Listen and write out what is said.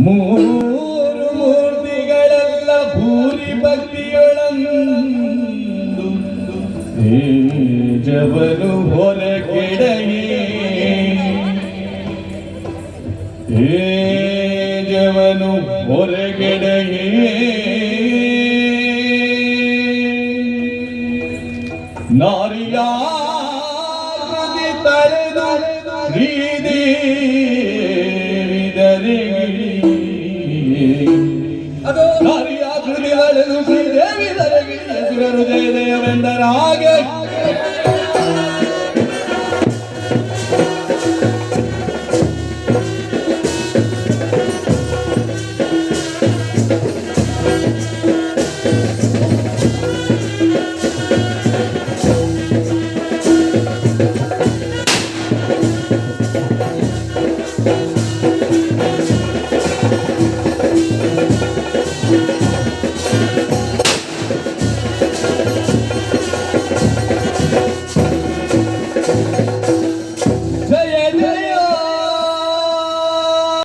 ಮೂರು ಮೂರ್ತಿಗಳೆಲ್ಲ ಭೂರಿ ಭಕ್ತಿಯೊಳಂದು ತೇಜವನು ಹೊರಗೆಡೆಯೇ ತೇಜವನು ಹೊರಗೆಡೆಯೇ ನಾರಿಯಾಕೃತಿ ತಳೆದು ನಾರಿಯಾಕೃತಿ ತಳೆದು ಶ್ರೀದೇವಿ ಧರೆಗಿಳಿಯ ಸುರರು ಜಯ ಜಯವೆಂದರ ಹಾಗೆ